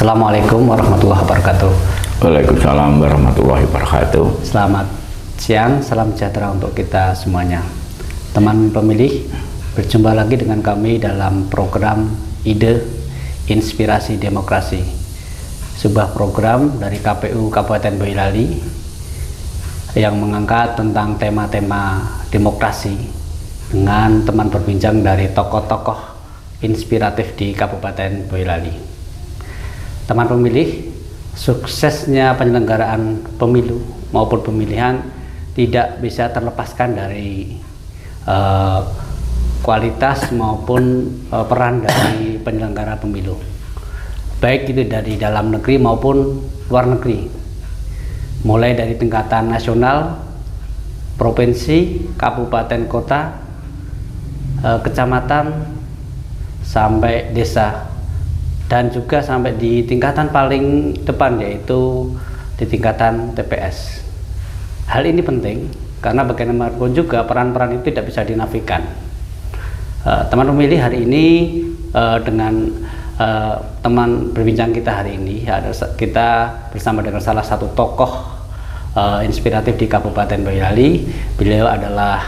Assalamualaikum warahmatullahi wabarakatuh. Waalaikumsalam warahmatullahi wabarakatuh. Selamat siang, salam sejahtera untuk kita semuanya. Teman pemilih, berjumpa lagi dengan kami dalam program Ide Inspirasi Demokrasi, sebuah program dari KPU Kabupaten Boyolali yang mengangkat tentang tema-tema demokrasi dengan teman berbincang dari tokoh-tokoh inspiratif di Kabupaten Boyolali. Teman pemilih, suksesnya penyelenggaraan pemilu maupun pemilihan tidak bisa terlepaskan dari kualitas maupun peran dari penyelenggara pemilu, baik itu dari dalam negeri maupun luar negeri, mulai dari tingkatan nasional, provinsi, kabupaten, kota, kecamatan, sampai desa, dan juga sampai di tingkatan paling depan, yaitu di tingkatan TPS. Hal ini penting karena bagaimanapun juga peran-peran itu tidak bisa dinafikan. Teman pemilih, hari ini dengan teman berbincang kita hari ini, kita bersama dengan salah satu tokoh inspiratif di Kabupaten Boyolali. Beliau adalah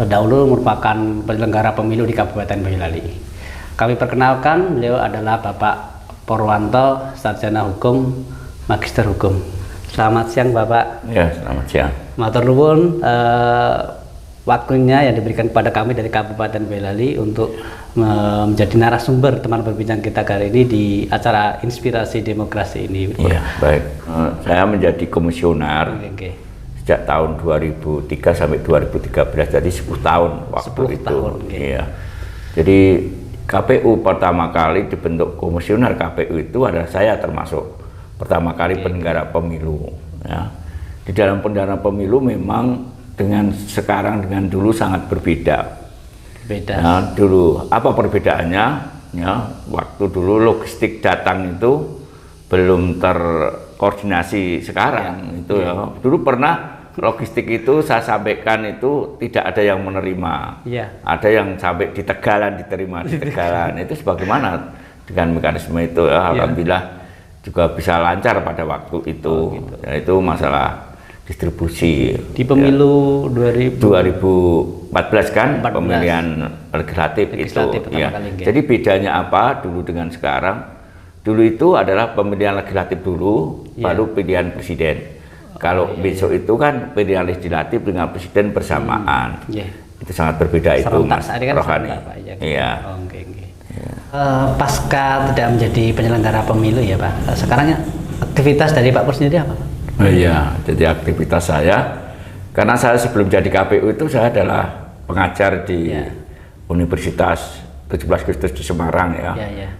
dahulu merupakan penyelenggara pemilu di Kabupaten Boyolali. Kami perkenalkan, beliau adalah Bapak Purwanto, sarjana hukum, magister hukum. Selamat siang Bapak. Ya, selamat siang. Matur nuwun waktunya yang diberikan kepada kami dari Kabupaten Boyolali untuk menjadi narasumber teman berbincang kita kali ini di acara Inspirasi Demokrasi ini. Iya, baik. Saya menjadi komisioner sejak tahun 2003 sampai 2013, jadi 10 tahun waktu 10 itu. Tahun, iya. Jadi KPU pertama kali dibentuk komisioner KPU itu adalah saya termasuk pertama kali penyelenggara pemilu. Ya. Di dalam penyelenggara pemilu memang dengan sekarang dengan dulu sangat berbeda. Beda. Ya, dulu apa perbedaannya? Ya, waktu dulu logistik datang itu belum terkoordinasi sekarang itu ya. Dulu pernah logistik itu saya sampaikan itu tidak ada yang menerima, ada yang sampai di Tegalan diterima di Tegalan. Itu sebagaimana dengan mekanisme itu ya, alhamdulillah juga bisa lancar pada waktu itu. Gitu. Yaitu masalah distribusi di pemilu ya. 2014 kan 14. Pemilihan legislatif itu ya. Jadi bedanya apa dulu dengan sekarang? Dulu itu adalah pemilihan legislatif dulu, baru pilihan presiden. Kalau besok itu kan pilihan legislatif dengan presiden bersamaan, itu sangat berbeda itu, Mas Rohani. Iya. Pasca tidak menjadi penyelenggara pemilu ya Pak, sekarang aktivitas dari Pak Pur sendiri apa? Iya, jadi aktivitas saya, karena saya sebelum jadi KPU itu saya adalah pengajar di Universitas 17 Agustus di Semarang ya,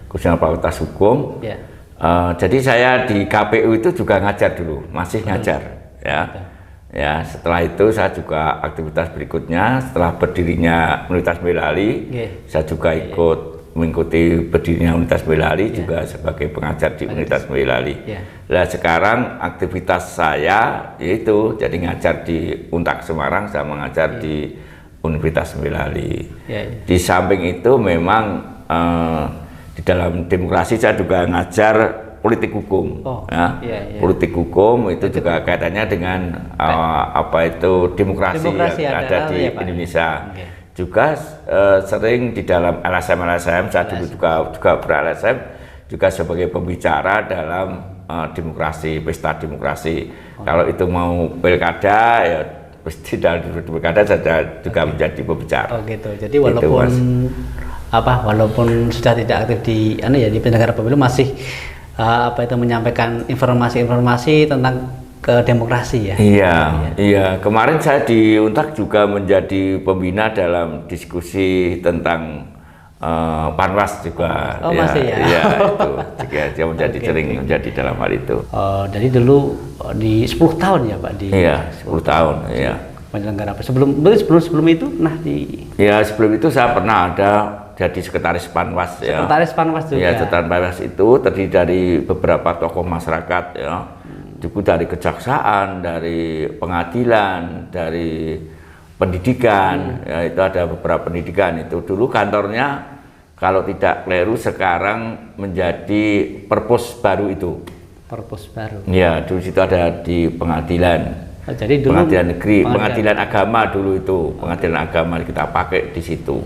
khususnya Fakultas Hukum. Jadi saya di KPU itu juga ngajar dulu, masih ngajar ya. Ya, setelah itu saya juga aktivitas berikutnya setelah berdirinya Universitas Boyolali, saya juga ikut mengikuti berdirinya Universitas Boyolali juga sebagai pengajar di Universitas Boyolali. Nah, sekarang aktivitas saya yaitu jadi ngajar di Untak Semarang, saya mengajar di Universitas Boyolali. Di samping itu memang di dalam demokrasi saya juga ngajar politik hukum. Politik hukum itu juga kaitannya dengan apa itu demokrasi yang ada di Indonesia. Juga sering di dalam LSM, saya dulu juga ber-LSM juga sebagai pembicara dalam demokrasi, pesta demokrasi. Kalau itu mau pilkada ya pasti dalam pilkada saya juga menjadi pembicara. Oh gitu. Jadi walaupun itu, walaupun sudah tidak aktif di di penyelenggara pemilu masih menyampaikan informasi-informasi tentang demokrasi ya. Iya. Kemarin saya di Untak juga menjadi pembina dalam diskusi tentang Panwas juga. Masih ya. Iya, itu. Dia menjadi sering menjadi dalam hal itu. Jadi dulu di 10 tahun ya Pak di. Iya, 10 tahun. Iya. Penyelenggara sebelum itu Ya, sebelum itu saya pernah ada jadi sekretaris Panwas ya. Sekretaris Panwas juga. Ya, sekretaris Panwas itu terdiri dari beberapa tokoh masyarakat ya. Juga dari kejaksaan, dari pengadilan, dari pendidikan, ya itu ada beberapa pendidikan itu. Dulu kantornya kalau tidak keliru sekarang menjadi perpus baru itu. Perpus baru. Ya, dulu situ ada di pengadilan. Jadi dulu pengadilan negeri, pengadilan agama dulu itu, pengadilan agama kita pakai di situ.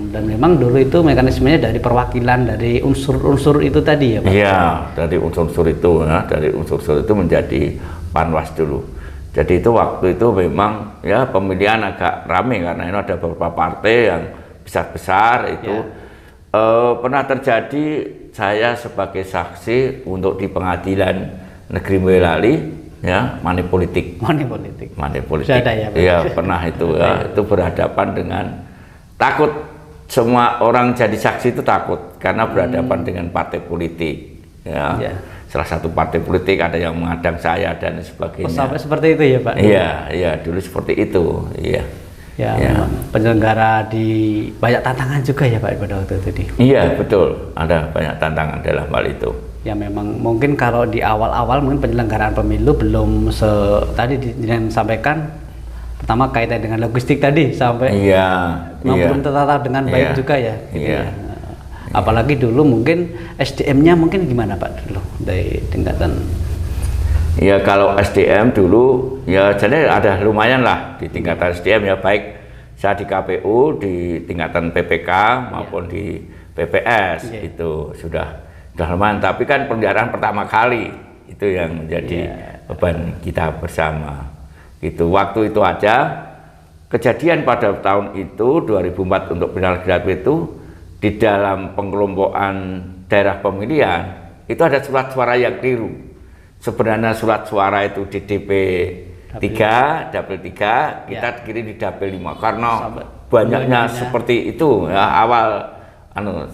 Dan memang dulu itu mekanismenya dari perwakilan dari unsur-unsur itu tadi ya Pak? Iya, dari unsur-unsur itu, ya, dari unsur-unsur itu menjadi Panwas dulu. Jadi itu waktu itu memang ya pemilihan agak rame karena ini ada beberapa partai yang besar-besar itu. Ya. Pernah terjadi saya sebagai saksi untuk di pengadilan negeri Boyolali, ya, money politik. Money politik. Money politik. Sudah ada ya Pak? Iya, pernah itu ya, itu berhadapan dengan takut. Semua orang jadi saksi itu takut karena berhadapan dengan partai politik, ya. Salah satu partai politik ada yang mengadang saya dan sebagainya. Sampai seperti itu ya Pak? Iya, iya dulu seperti itu, iya. Ya, penyelenggara di banyak tantangan juga ya Pak pada waktu itu. Iya betul, ada banyak tantangan dalam hal itu. Ya memang mungkin kalau di awal-awal mungkin penyelenggaraan pemilu belum tadi disampaikan. Pertama kaitan dengan logistik tadi sampai belum tertata dengan baik juga ya, gitu ya. Apalagi dulu mungkin SDM-nya mungkin gimana Pak dulu dari tingkatan? Ya kalau SDM dulu ya jadi ada lumayan lah di tingkatan SDM ya, baik saya di KPU di tingkatan PPK maupun di PPS itu sudah lumayan. Tapi kan penyelenggaraan pertama kali itu yang menjadi beban kita bersama. Gitu, waktu itu aja kejadian pada tahun itu 2004 untuk final graduate itu di dalam pengelompokan daerah pemilihan itu ada surat suara yang keliru. Sebenarnya surat suara itu di DP 3, dapil 3, kita kirim di dapil 5 karena banyaknya seperti itu ya awal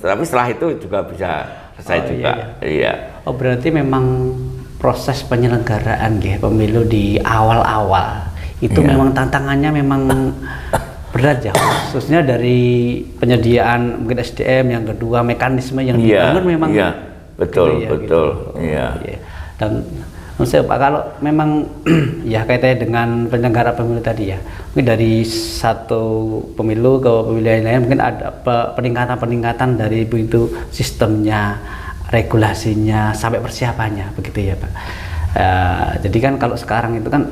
tapi setelah itu juga bisa selesai juga. Iya. Oh berarti memang proses penyelenggaraan pemilu di awal-awal itu memang tantangannya memang berat ya, khususnya dari penyediaan mungkin SDM, yang kedua mekanisme yang dibangun memang betul. Dan maksudnya Pak kalau memang ya kaitannya dengan penyelenggara pemilu tadi ya, mungkin dari satu pemilu ke pemilu lain mungkin ada peningkatan dari itu sistemnya, regulasinya sampai persiapannya begitu ya Pak. Jadi kan kalau sekarang itu kan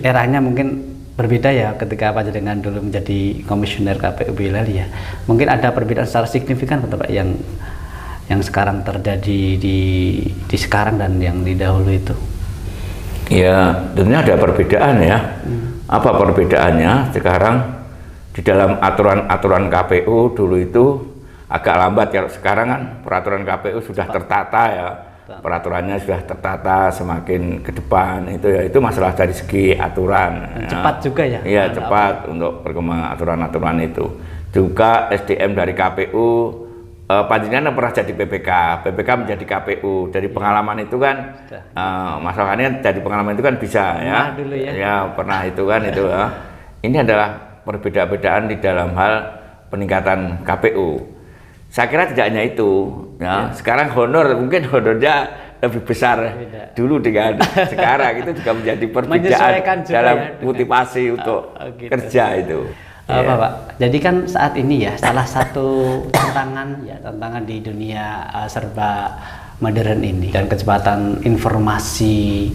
eranya mungkin berbeda ya ketika Pak Jenengan dulu menjadi komisioner KPU Boyolali ya. Mungkin ada perbedaan secara signifikan Pak yang sekarang terjadi di sekarang dan yang di dahulu itu. Ya tentunya ada perbedaan ya. Apa perbedaannya? Sekarang di dalam aturan KPU dulu itu agak lambat, kalau sekarang kan peraturan KPU sudah tertata ya, peraturannya sudah tertata semakin ke depan itu masalah dari segi aturan. Cepat juga ya? Iya cepat untuk perkembangan aturan-aturan itu. Juga SDM dari KPU, panjenengan pernah jadi PPK menjadi KPU, dari pengalaman itu kan, masalahnya dari pengalaman itu kan bisa ya, dulu ya. Ya pernah itu kan itu ya. Ini adalah perbedaan-perbedaan di dalam hal peningkatan KPU. Saya kira tidak hanya itu, ya. Sekarang mungkin honornya lebih besar dulu dengan sekarang, itu juga menjadi perbedaan dalam motivasi untuk kerja itu. Pak, jadi kan saat ini ya salah satu tantangan di dunia serba modern ini dan kecepatan informasi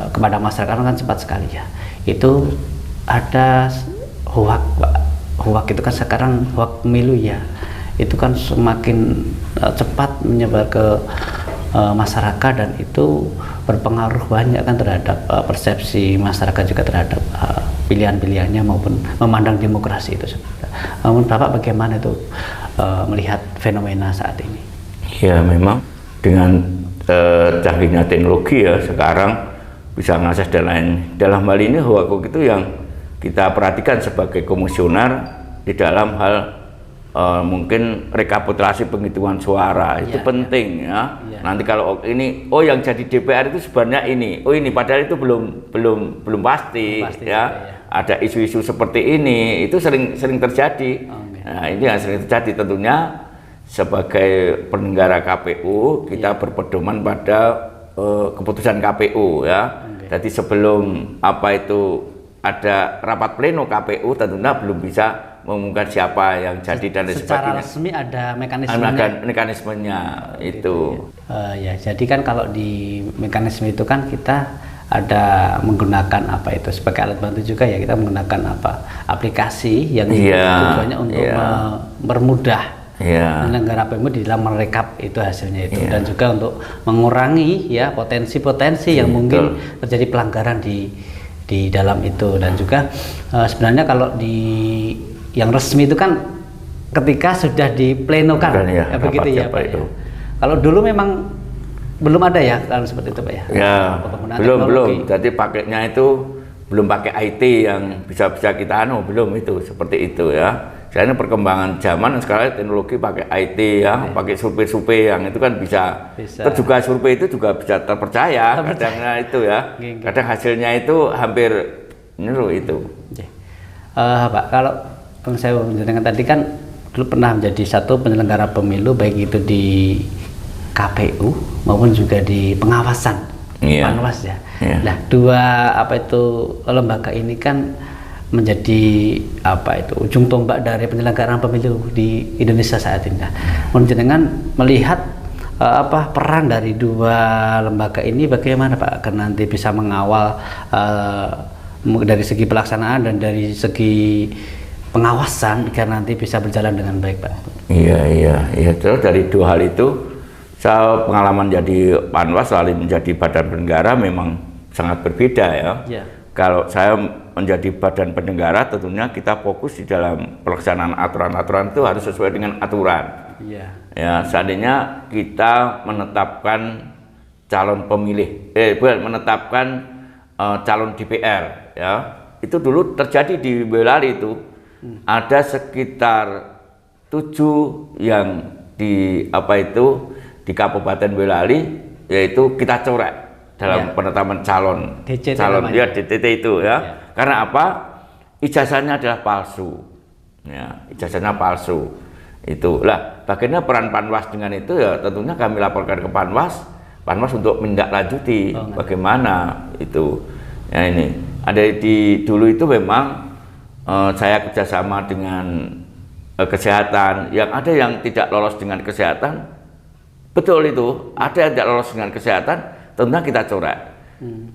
kepada masyarakat kan cepat sekali ya. Itu ada hoak Pak. Hoak itu kan sekarang hoak pemilu ya. Itu kan semakin cepat menyebar ke masyarakat dan itu berpengaruh banyak kan terhadap persepsi masyarakat juga terhadap pilihan-pilihannya maupun memandang demokrasi itu. Namun Bapak bagaimana itu melihat fenomena saat ini? Ya memang dengan canggihnya teknologi ya sekarang bisa mengakses dan lain. Dalam hal ini hoak itu yang kita perhatikan sebagai komisioner di dalam hal mungkin rekapitulasi penghitungan suara itu penting ya. Nanti kalau ini yang jadi DPR itu sebenarnya ini padahal itu belum pasti ya. Ada isu-isu seperti ini itu sering terjadi. Nah ini yang sering terjadi tentunya sebagai penyelenggara KPU kita berpedoman pada keputusan KPU ya. Jadi sebelum ada rapat pleno KPU tentunya belum bisa mengumumkan siapa yang jadi dan lain sebagainya. Secara resmi ada mekanismenya. Ada mekanismenya itu. Ya, jadi kan kalau di mekanisme itu kan kita ada menggunakan apa itu sebagai alat bantu juga ya, kita menggunakan aplikasi yang tujuannya untuk mempermudah penyelenggara pemilu di dalam merekap itu hasilnya itu dan juga untuk mengurangi ya potensi-potensi yang mungkin terjadi pelanggaran di dalam itu. Dan juga sebenarnya kalau di yang resmi itu kan ketika sudah diplenokan begitu ya Pak. Kalau dulu memang belum ada ya kalau seperti itu Pak ya. Ya, belum. Jadi pakainya itu belum pakai IT yang bisa kita belum itu seperti itu ya. Soalnya perkembangan zaman sekarang teknologi pakai IT ya, pakai survei yang itu kan bisa. Terus juga survei itu juga bisa terpercaya. Kadangnya itu ya. Kadang hasilnya itu hampir itu. Pak, kalau saya menjelaskan tadi kan dulu pernah menjadi satu penyelenggara pemilu baik itu di KPU maupun juga di pengawasan Panwas ya. Nah, dua lembaga ini kan menjadi ujung tombak dari penyelenggaraan pemilu di Indonesia saat ini. Menjenengan melihat peran dari dua lembaga ini bagaimana Pak agar nanti bisa mengawal dari segi pelaksanaan dan dari segi pengawasan agar nanti bisa berjalan dengan baik Pak. Iya. Terus dari dua hal itu saya pengalaman jadi Panwas lalu menjadi badan penyelenggara memang sangat berbeda ya. Kalau saya menjadi badan penyelenggara tentunya kita fokus di dalam pelaksanaan aturan-aturan itu harus sesuai dengan aturan. Ya, seandainya kita menetapkan calon pemilih, menetapkan calon DPR ya. Itu dulu terjadi di Boyolali itu. Ada sekitar 7 yang di di Kabupaten Boyolali, yaitu kita coret dalam penetapan calon DTT itu ya. Karena apa? Ijazahnya adalah palsu. Ya, ijazahnya palsu. Itulah bagaimana peran Panwas dengan itu ya tentunya kami laporkan ke Panwas untuk menindaklanjuti bagaimana itu. Ya ini ada dulu itu memang saya kerjasama dengan kesehatan, yang ada yang tidak lolos dengan kesehatan. Betul itu, ada yang tidak lolos dengan kesehatan, tentunya kita coret.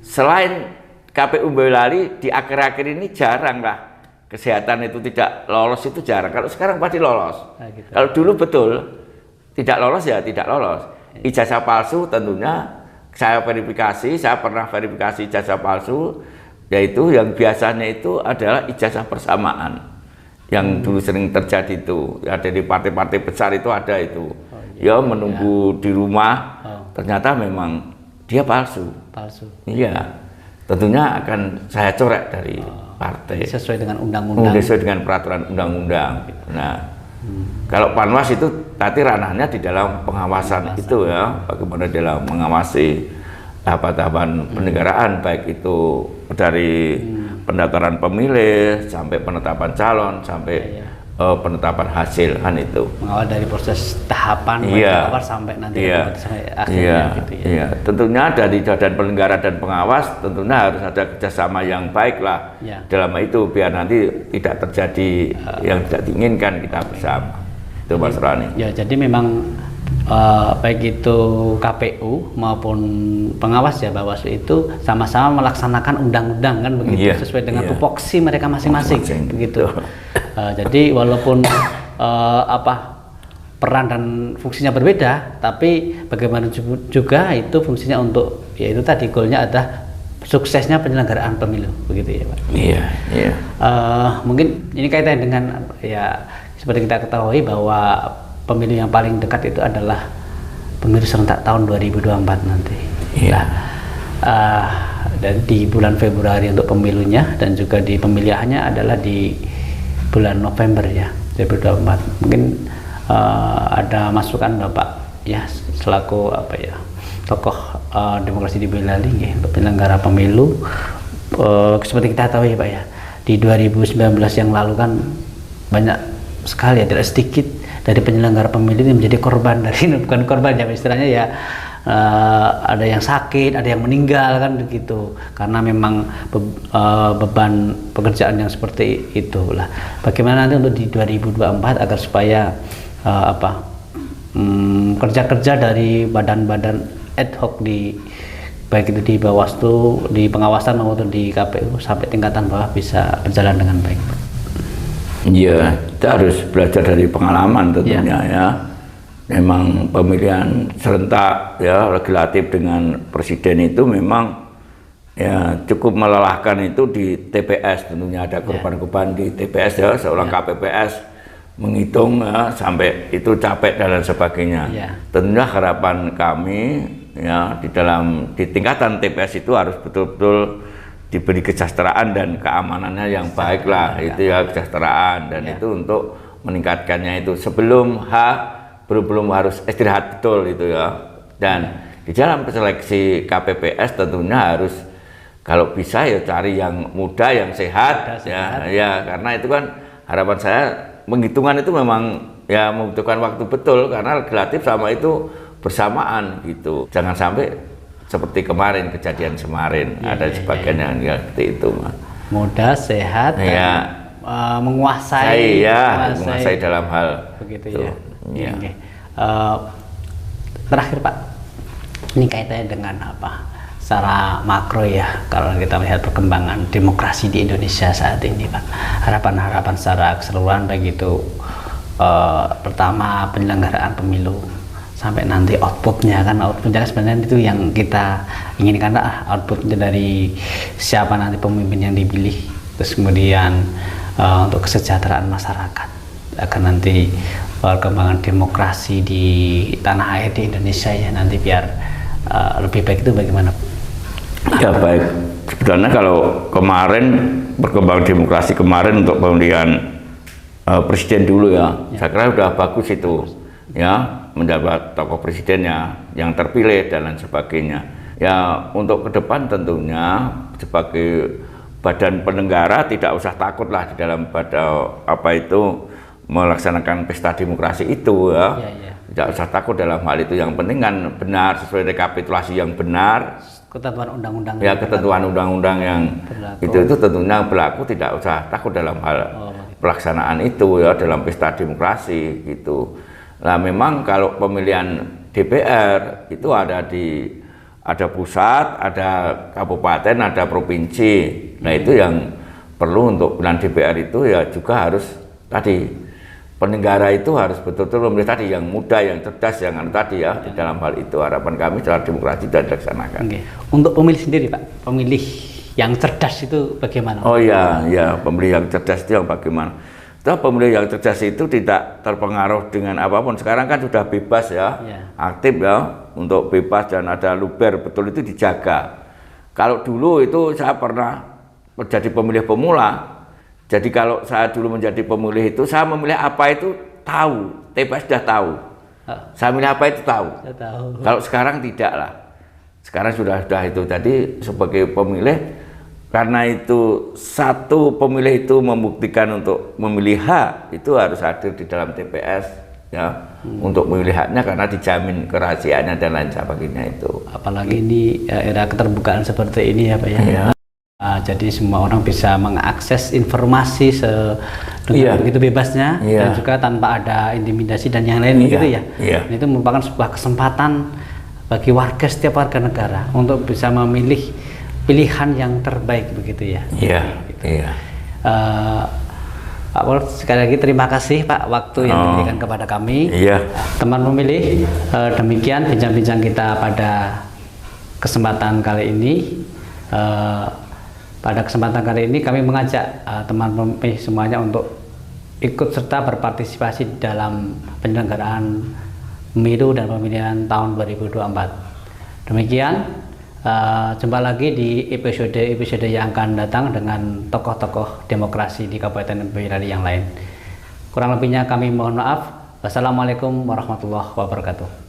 Selain KPU Boyolali, di akhir-akhir ini jarang lah kesehatan itu tidak lolos, itu jarang. Kalau sekarang pasti lolos. Kalau dulu betul, tidak lolos ya tidak lolos. Ijazah palsu tentunya saya verifikasi, saya pernah verifikasi ijazah palsu, yaitu yang biasanya itu adalah ijazah persamaan. Yang dulu sering terjadi itu, ada di partai-partai besar itu ada itu. Menunggu di rumah, ternyata memang dia palsu. Iya, tentunya akan saya coret dari partai. Sesuai dengan undang-undang. Sesuai dengan peraturan undang-undang. Nah, kalau Panwas itu tadi ranahnya di dalam pengawasan itu ya, bagaimana dalam mengawasi tahapan-tahapan penyelenggaraan, baik itu dari pendaftaran pemilih sampai penetapan calon sampai penetapan hasil kan itu. Mengawal dari proses tahapan awal sampai nanti sampai akhirnya gitu ya. Iya, tentunya dari badan penyelenggara dan pengawas tentunya harus ada kerjasama yang baik lah dalam itu biar nanti tidak terjadi yang tidak diinginkan kita bersama. Itu Mas Rani. Ya, jadi memang baik itu KPU maupun pengawas ya Bawaslu itu sama-sama melaksanakan undang-undang kan begitu sesuai dengan tupoksi mereka masing-masing begitu. Jadi walaupun peran dan fungsinya berbeda, tapi bagaimana juga itu fungsinya untuk yaitu tadi goalnya adalah suksesnya penyelenggaraan pemilu begitu ya Pak. Mungkin ini kaitannya dengan ya seperti kita ketahui bahwa pemilu yang paling dekat itu adalah pemilu serentak tahun 2024 nanti. Dan di bulan Februari untuk pemilunya dan juga di pemilihannya adalah di bulan November ya 2024. Mungkin ada masukan Bapak ya selaku tokoh demokrasi di Boyolali ya, untuk penyelenggara pemilu. Seperti kita tahu ya Pak ya, di 2019 yang lalu kan banyak sekali tidak sedikit dari penyelenggara pemilu ini menjadi korban dari bukan korban ya istilahnya ya ada yang sakit, ada yang meninggal kan begitu, karena memang beban pekerjaan yang seperti itulah. Bagaimana nanti untuk di 2024 agar supaya kerja-kerja dari badan-badan ad hoc baik itu di Bawaslu, di pengawasan maupun di KPU sampai tingkatan bawah bisa berjalan dengan baik. Iya, kita harus belajar dari pengalaman tentunya ya. Memang pemilihan serentak ya legislatif dengan presiden itu memang ya cukup melelahkan itu di TPS, tentunya ada korban-korban di TPS ya, seorang KPPS menghitung ya, sampai itu capek dan lain sebagainya. Tentunya harapan kami ya di tingkatan TPS itu harus betul-betul diberi kesejahteraan dan keamanannya yang baik lah, itu ya kesejahteraan, dan itu untuk meningkatkannya itu sebelum belum harus istirahat betul itu ya. Dan di dalam seleksi KPPS tentunya harus kalau bisa ya cari yang muda, yang sehat ya, karena itu kan harapan saya penghitungan itu memang ya membutuhkan waktu betul karena legislatif sama itu bersamaan gitu. Jangan sampai seperti kemarin, kejadian kemarin ada sebagian yang seperti itu. Muda, sehat, menguasai dalam hal begitu ya. Terakhir Pak, ini kaitannya dengan secara makro ya, kalau kita melihat perkembangan demokrasi di Indonesia saat ini Pak, harapan-harapan secara keseluruhan begitu, pertama penyelenggaraan pemilu sampai nanti outputnya sebenarnya itu yang kita inginkan, outputnya dari siapa nanti pemimpin yang dipilih, terus kemudian untuk kesejahteraan masyarakat akan nanti perkembangan demokrasi di tanah air di Indonesia ya nanti biar lebih baik itu bagaimana? Ya baik, sebenarnya kalau kemarin perkembangan demokrasi kemarin untuk pemilihan presiden dulu ya, saya kira sudah bagus itu ya, menjabat tokoh presidennya yang terpilih dan lain sebagainya. Ya untuk ke depan tentunya sebagai badan penyelenggara tidak usah takut lah di dalam melaksanakan pesta demokrasi itu ya. Tidak usah takut dalam hal itu, yang penting kan benar sesuai rekapitulasi yang benar, ketentuan undang-undang ya, ketentuan undang-undang yang itu tentunya berlaku, tidak usah takut dalam hal pelaksanaan itu ya dalam pesta demokrasi gitu. Nah memang kalau pemilihan DPR itu ada pusat, ada kabupaten, ada provinsi. Nah itu yang perlu untuk pemilihan DPR itu ya juga harus tadi penyelenggara itu harus betul-betul memilih tadi yang muda, yang cerdas, yang tadi ya. Di dalam hal itu harapan kami secara demokrasi dan dilaksanakan. Untuk pemilih sendiri Pak, pemilih yang cerdas itu bagaimana? Oh ya, pemilih yang cerdas itu yang bagaimana? Pemilih yang cerdas itu tidak terpengaruh dengan apapun. Sekarang kan sudah bebas ya, aktif ya, untuk bebas dan ada luber, betul itu dijaga. Kalau dulu itu saya pernah menjadi pemilih pemula. Jadi kalau saya dulu menjadi pemilih itu, saya memilih apa itu tahu, TPS sudah tahu. Saya milih apa itu tahu. Kalau sekarang tidak lah. Sekarang sudah itu tadi sebagai pemilih, karena itu satu pemilih itu membuktikan untuk memilih hak itu harus hadir di dalam TPS ya, untuk memilih haknya karena dijamin kerahasiaannya dan lain sebagainya itu. Apalagi ini era keterbukaan seperti ini ya Pak ya. Jadi semua orang bisa mengakses informasi dengan begitu bebasnya dan juga tanpa ada intimidasi dan yang lain gitu ya. Dan itu merupakan sebuah kesempatan bagi setiap warga negara untuk bisa memilih pilihan yang terbaik begitu ya. Pak Pol, sekali lagi terima kasih Pak waktu yang diberikan kepada kami. Teman pemilih, demikian bincang-bincang kita pada kesempatan kali ini. Pada kesempatan kali ini kami mengajak teman pemilih semuanya untuk ikut serta berpartisipasi dalam penyelenggaraan pemilu dan pemilihan tahun 2024. Demikian, jumpa lagi di episode yang akan datang dengan tokoh-tokoh demokrasi di Kabupaten Boyolali yang lain. Kurang lebihnya kami mohon maaf. Wassalamualaikum warahmatullahi wabarakatuh.